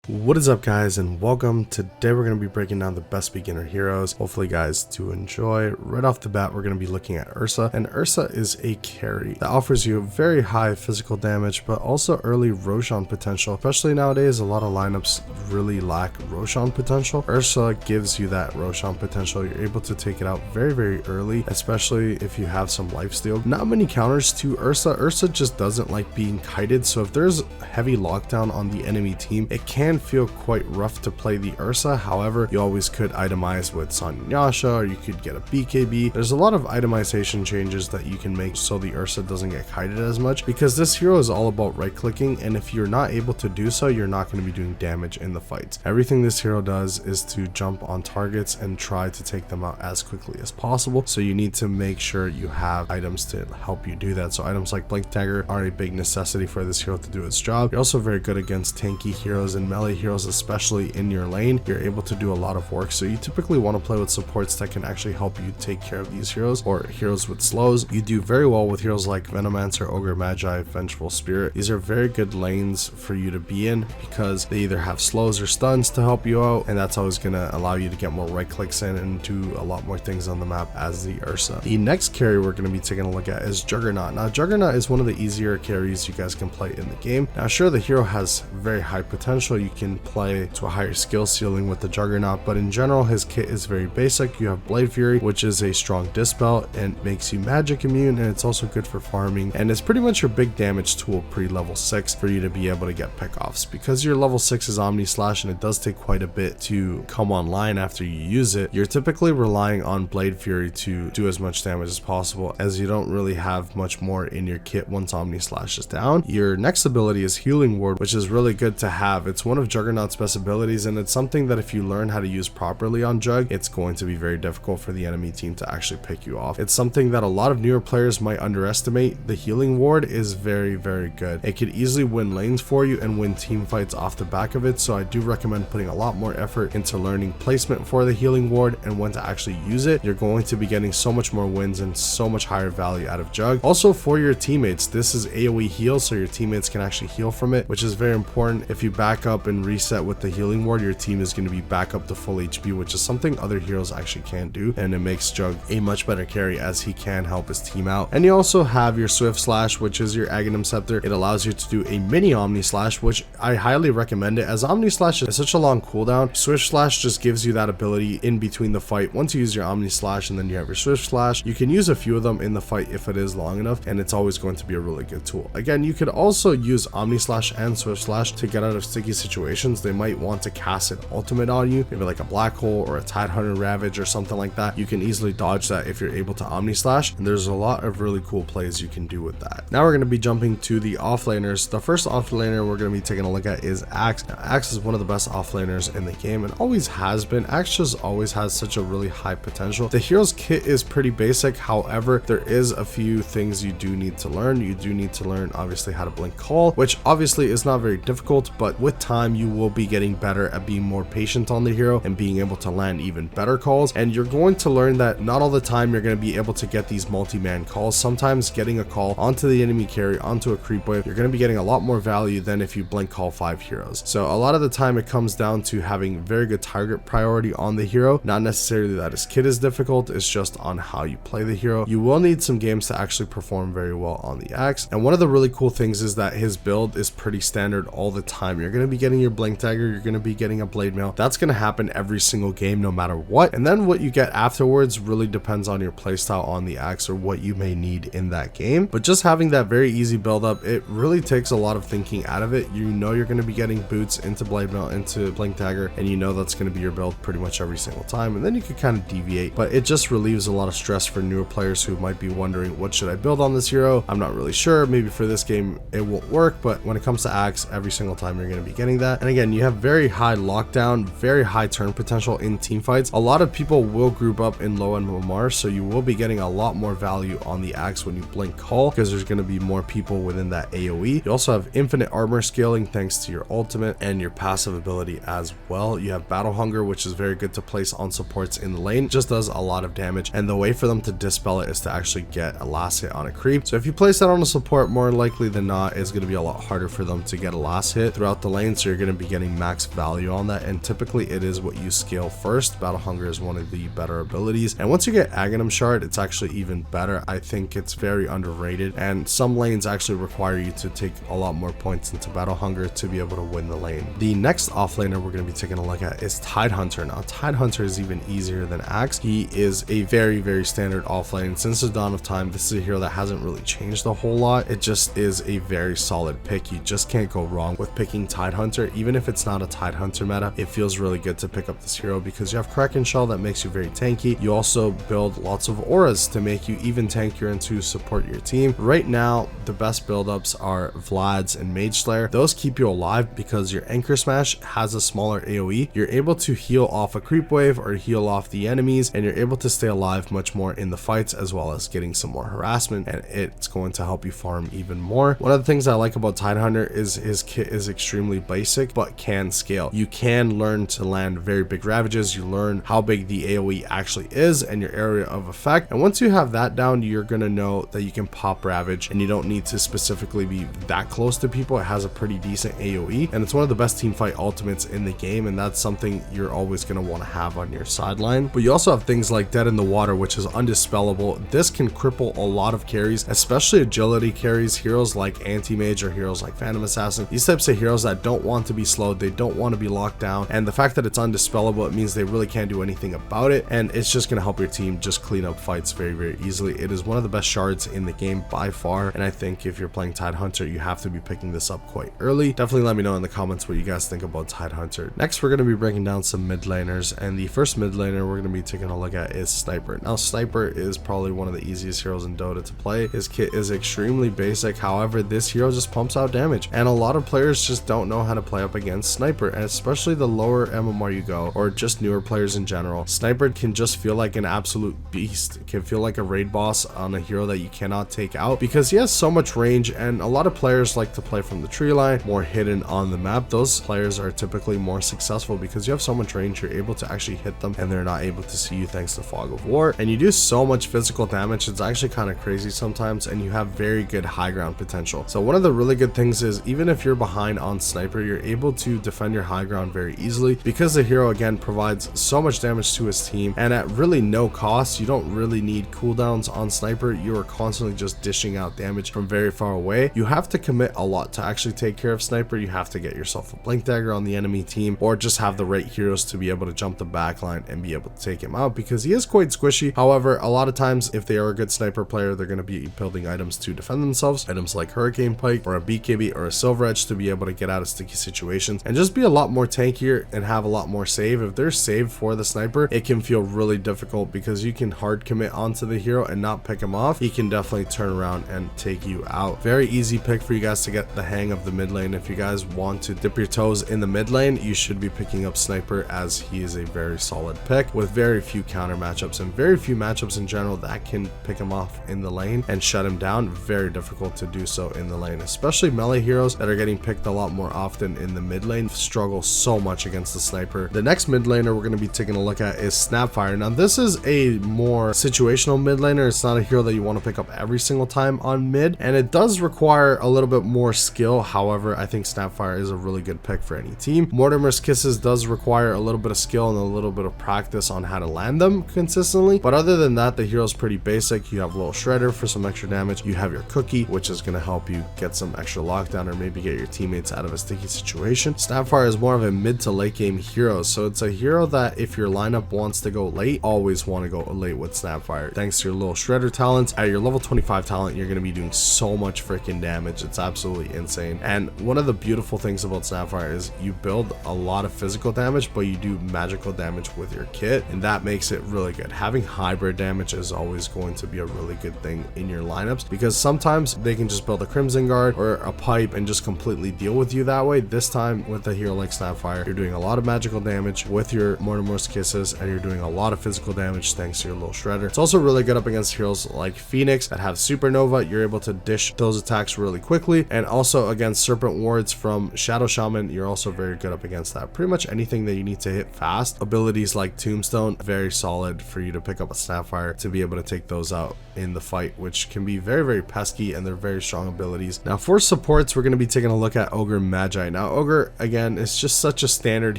What is up, guys, and welcome. Today we're going to be breaking down the best beginner heroes. Hopefully guys do enjoy. Right off the bat, we're going to be looking at Ursa, and Ursa is a carry that offers you very high physical damage but also early Roshan potential. Especially nowadays, a lot of lineups really lack Roshan potential. Ursa gives you that Roshan potential. You're able to take it out very early, especially if you have some lifesteal. Not many counters to Ursa. Ursa just doesn't like being kited, so if there's heavy lockdown on the enemy team, it can feel quite rough to play the Ursa. However, you always could itemize with Sanyasha, or you could get a BKB. There's a lot of itemization changes that you can make so the Ursa doesn't get kited as much, because this hero is all about right clicking, and if you're not able to do so, you're not going to be doing damage in the fights. Everything this hero does is to jump on targets and try to take them out as quickly as possible, so you need to make sure you have items to help you do that. So items like Blink Dagger are a big necessity for this hero to do its job. You're also very good against tanky heroes and melee heroes, especially in your lane. You're able to do a lot of work, so you typically want to play with supports that can actually help you take care of these heroes, or heroes with slows. You do very well with heroes like Venommancer, Ogre Magi, Vengeful Spirit. These are very good lanes for you to be in because they either have slows or stuns to help you out, and that's always going to allow you to get more right clicks in and do a lot more things on the map as the Ursa. The next carry we're going to be taking a look at is Juggernaut. Now, Juggernaut is one of the easier carries you guys can play in the game. Now, sure, the hero has very high potential. You can play to a higher skill ceiling with the Juggernaut, but in general, his kit is very basic. You have Blade Fury, which is a strong dispel and makes you magic immune, and it's also good for farming, and it's pretty much your big damage tool pre-level 6 for you to be able to get pickoffs. Because your level 6 is Omni Slash and it does take quite a bit to come online after you use it, you're typically relying on Blade Fury to do as much damage as possible, as you don't really have much more in your kit once Omni Slash is down. Your next ability is Healing Ward, which is really good to have. It's one of Juggernaut's best abilities, and it's something that if you learn how to use properly on Jug, it's going to be very difficult for the enemy team to actually pick you off. It's something that a lot of newer players might underestimate. The Healing Ward is very good. It could easily win lanes for you and win team fights off the back of it, so I do recommend putting a lot more effort into learning placement for the Healing Ward and when to actually use it. You're going to be getting so much more wins and so much higher value out of Jug. Also, for your teammates, this is AoE heal, so your teammates can actually heal from it, which is very important. If you back up and reset with the Healing Ward, your team is going to be back up to full HP, which is something other heroes actually can't do, and it makes Jug a much better carry as he can help his team out. And you also have your Swift Slash, which is your Aghanim Scepter. It allows you to do a mini Omni Slash, which I highly recommend it, as Omni Slash is such a long cooldown. Swift Slash just gives you that ability in between the fight. Once you use your Omni Slash and then you have your Swift Slash, you can use a few of them in the fight if it is long enough, and it's always going to be a really good tool. Again, you could also use Omni Slash and Swift Slash to get out of sticky situations. They might want to cast an ultimate on you, maybe like a Black Hole or a Tidehunter Ravage or something like that. You can easily dodge that if you're able to Omni Slash, and there's a lot of really cool plays you can do with that. Now we're going to be jumping to the offlaners. The first offlaner we're going to be taking a look at is Axe. Now, Axe is one of the best offlaners in the game and always has been. Axe just always has such a really high potential. The hero's kit is pretty basic, however, there is a few things you do need to learn. You do need to learn, obviously, how to blink call, which obviously is not very difficult, but with time you will be getting better at being more patient on the hero and being able to land even better calls. And you're going to learn that not all the time you're going to be able to get these multi-man calls. Sometimes getting a call onto the enemy carry, onto a creep wave, you're going to be getting a lot more value than if you blink call 5 heroes. So a lot of the time it comes down to having very good target priority on the hero, not necessarily that his kit is difficult, it's just on how you play the hero. You will need some games to actually perform very well on the Axe, and one of the really cool things is that his build is pretty standard all the time. You're going to be getting your Blink Dagger, you're going to be getting a Blade Mail. That's going to happen every single game no matter what, and then what you get afterwards really depends on your playstyle on the Axe or what you may need in that game. But just having that very easy build up, it really takes a lot of thinking out of it. You know you're going to be getting boots into Blade Mail, into Blink Dagger, and you know that's going to be your build pretty much every single time, and then you can kind of deviate, but it just relieves a lot of stress for newer players who might be wondering, what should I build on this hero? I'm not really sure. Maybe for this game it won't work, but when it comes to Axe, every single time you're going to be getting that. And again, you have very high lockdown, very high turn potential in team fights. A lot of people will group up in low end Lamar, so you will be getting a lot more value on the Axe when you blink call, because there's going to be more people within that AoE. You also have infinite armor scaling thanks to your ultimate and your passive ability as well. You have Battle Hunger, which is very good to place on supports in the lane. It just does a lot of damage, and the way for them to dispel it is to actually get a last hit on a creep. So if you place that on a support, more likely than not, it's going to be a lot harder for them to get a last hit throughout the lane, so you're going to be getting max value on that, and typically it is what you scale first. Battle Hunger is one of the better abilities, and once you get Aghanim Shard, it's actually even better. I think it's very underrated, and some lanes actually require you to take a lot more points into Battle Hunger to be able to win the lane. The next offlaner we're going to be taking a look at is Tidehunter. Now, Tidehunter is even easier than Axe. He is a very standard offlane. Since the dawn of time, this is a hero that hasn't really changed a whole lot. It just is a very solid pick. You just can't go wrong with picking Tidehunter. Even if it's not a Tidehunter meta, it feels really good to pick up this hero because you have Kraken Shell that makes you very tanky. You also build lots of auras to make you even tankier and to support your team. Right now, the best buildups are Vlad's and Mage Slayer. Those keep you alive because your Anchor Smash has a smaller AoE. You're able to heal off a creep wave or heal off the enemies, and you're able to stay alive much more in the fights, as well as getting some more harassment, and it's going to help you farm even more. One of the things I like about Tidehunter is his kit is extremely basic but can scale. You can learn to land very big ravages. You learn how big the AoE actually is and your area of effect, and once you have that down, you're gonna know that you can pop ravage and you don't need to specifically be that close to people. It has a pretty decent AoE, and it's one of the best team fight ultimates in the game, and that's something you're always going to want to have on your sideline. But you also have things like Dead in the Water, which is undispellable. This can cripple a lot of carries, especially agility carries, heroes like Anti-Mage or heroes like Phantom Assassin. These types of heroes that don't want to be slowed, they don't want to be locked down, and the fact that it's undispellable, it means they really can't do anything about it, and it's just going to help your team just clean up fights very easily. It is one of the best shards in the game by far, and I think if you're playing Tidehunter, you have to be picking this up quite early. Definitely let me know in the comments what you guys think about Tidehunter. Next, we're going to be breaking down some mid laners, and the first mid laner we're going to be taking a look at is Sniper. Now, Sniper is probably one of the easiest heroes in Dota to play. His kit is extremely basic. However, this hero just pumps out damage, and a lot of players just don't know how to play up against Sniper, and especially the lower MMR you go, or just newer players in general. Sniper can just feel like an absolute beast. It can feel like a raid boss on a hero that you cannot take out because he has so much range, and a lot of players like to play from the tree line, more hidden on the map. Those players are typically more successful because you have so much range, you're able to actually hit them and they're not able to see you thanks to Fog of War, and you do so much physical damage. It's actually kind of crazy sometimes, and you have very good high ground potential. So one of the really good things is even if you're behind on Sniper, you're able to defend your high ground very easily because the hero again provides so much damage to his team, and at really no cost. You don't really need cooldowns on Sniper. You are constantly just dishing out damage from very far away. You have to commit a lot to actually take care of Sniper. You have to get yourself a Blink Dagger on the enemy team, or just have the right heroes to be able to jump the backline and be able to take him out because he is quite squishy. However, a lot of times if they are a good Sniper player, they're going to be building items to defend themselves, items like Hurricane Pike or a BKB or a Silver Edge to be able to get out of sticky situations and just be a lot more tankier and have a lot more save. If there's save for the Sniper, it can feel really difficult because you can hard commit onto the hero and not pick him off. He can definitely turn around and take you out. Very easy pick for you guys to get the hang of the mid lane. If you guys want to dip your toes in the mid lane, you should be picking up Sniper, as he is a very solid pick with very few counter matchups and very few matchups in general that can pick him off in the lane and shut him down. Very difficult to do so in the lane, especially melee heroes that are getting picked a lot more often in the mid lane struggle so much against the Sniper. The next mid laner we're going to be taking a look at is Snapfire. Now, this is a more situational mid laner. It's not a hero that you want to pick up every single time on mid, and it does require a little bit more skill. However, I think Snapfire is a really good pick for any team. Mortimer's Kisses does require a little bit of skill and a little bit of practice on how to land them consistently, but other than that, the hero's pretty basic. You have Little Shredder for some extra damage. You have your Cookie, which is going to help you get some extra lockdown or maybe get your teammates out of a sticky situation. Snapfire is more of a mid to late game hero, so it's a hero that if your lineup wants to go late, always want to go late with Snapfire. Thanks to your Little Shredder talents, at your level 25 talent, you're going to be doing so much freaking damage. It's absolutely insane. And one of the beautiful things about Snapfire is you build a lot of physical damage, but you do magical damage with your kit, and that makes it really good. Having hybrid damage is always going to be a really good thing in your lineups because sometimes they can just build a Crimson Guard or a pipe and just completely deal with you that way. This time with a hero like Snapfire, you're doing a lot of magical damage with your Mortimer's Kisses, and you're doing a lot of physical damage thanks to your Little Shredder. It's also really good up against heroes like Phoenix that have Supernova. You're able to dish those attacks really quickly, and also against Serpent Wards from Shadow Shaman, you're also very good up against that. Pretty much anything that you need to hit fast. Abilities like Tombstone, very solid for you to pick up a Snapfire to be able to take those out in the fight, which can be very pesky, and they're very strong abilities. Now for supports, we're going to be taking a look at Ogre Magi. Now Now Ogre, again, is just such a standard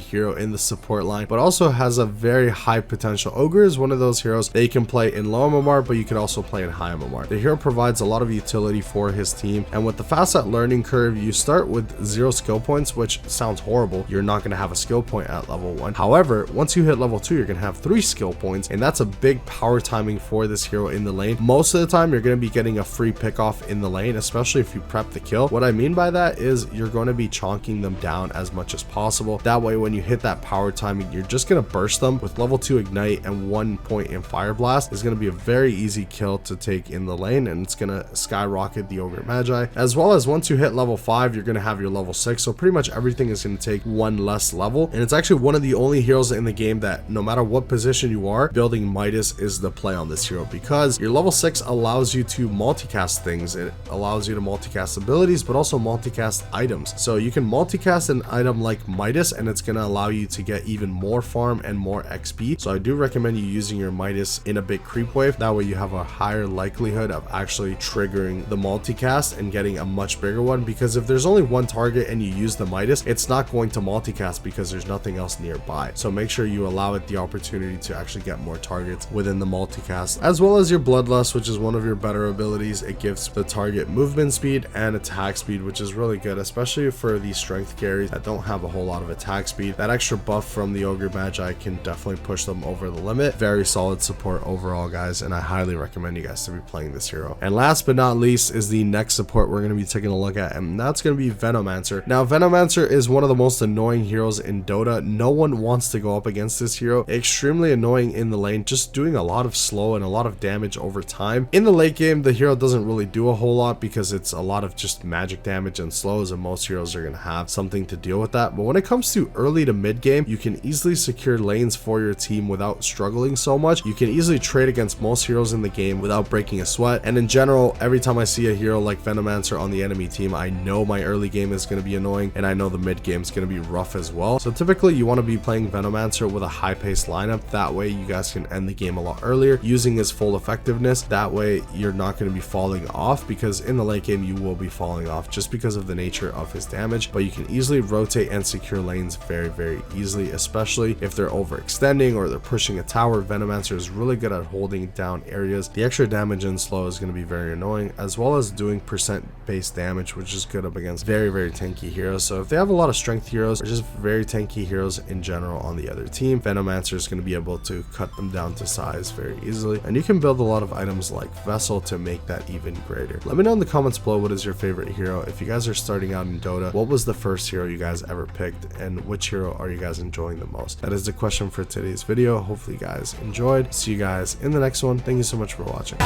hero in the support line, but also has a very high potential. Ogre is one of those heroes that you can play in low MMR, but you could also play in high MMR. The hero provides a lot of utility for his team, and with the fast at learning curve, you start with 0 skill points, which sounds horrible. You're not going to have a skill point at level 1. However, once you hit level 2, you're going to have 3 skill points, and that's a big power timing for this hero in the lane. Most of the time, you're going to be getting a free pick off in the lane, especially if you prep the kill. What I mean by that is you're going to be chonking them down as much as possible. That way, when you hit that power timing, you're just going to burst them with level 2 ignite and 1 point in fire blast. Is going to be a very easy kill to take in the lane, and it's going to skyrocket the Ogre Magi. As well as once you hit level 5, you're going to have your level 6. So pretty much everything is going to take 1 less level, and it's actually one of the only heroes in the game that no matter what position you are, building Midas is the play on this hero, because your level 6 allows you to multicast things. It allows you to multicast abilities, but also multicast items. So you can multicast an item like Midas, and it's going to allow you to get even more farm and more XP. So I do recommend you using your Midas in a big creep wave. That way you have a higher likelihood of actually triggering the multicast and getting a much bigger one, because if there's only one target and you use the Midas, it's not going to multicast because there's nothing else nearby. So make sure you allow it the opportunity to actually get more targets within the multicast. As well as your Bloodlust, which is one of your better abilities. It gives the target movement speed and attack speed, which is really good, especially for these strength carries that don't have a whole lot of attack speed. That extra buff from the Ogre Magi can definitely push them over the limit. Very solid support overall, guys, and I highly recommend you guys to be playing this hero. And last but not least is the next support we're going to be taking a look at, and that's going to be Venommancer. Now Venommancer is one of the most annoying heroes in Dota. No one wants to go up against this hero. Extremely annoying in the lane, just doing a lot of slow and a lot of damage over time. In the late game, the hero doesn't really do a whole lot because it's a lot of just magic damage and slows, and most heroes are going to have something to deal with that. But when it comes to early to mid game, you can easily secure lanes for your team without struggling so much. You can easily trade against most heroes in the game without breaking a sweat. And in general, every time I see a hero like Venommancer on the enemy team, I know my early game is going to be annoying, and I know the mid game is going to be rough as well. So typically you want to be playing Venommancer with a high paced lineup. That way you guys can end the game a lot earlier using his full effectiveness. That way you're not going to be falling off, because in the late game you will be falling off just because of the nature of his damage. But you can easily rotate and secure lanes very easily, especially if they're overextending or they're pushing a tower. Venommancer is really good at holding down areas. The extra damage and slow is going to be very annoying, as well as doing percent based damage, which is good up against very tanky heroes. So if they have a lot of strength heroes or just very tanky heroes in general on the other team, Venommancer is going to be able to cut them down to size very easily, and you can build a lot of items like Vessel to make that even greater. Let me know in the comments below what is your favorite hero. If you guys are starting out in Dota, what was the first hero you guys ever picked, and which hero are you guys enjoying the most? That is the question for today's video. Hopefully you guys enjoyed. See you guys in the next one. Thank you so much for watching.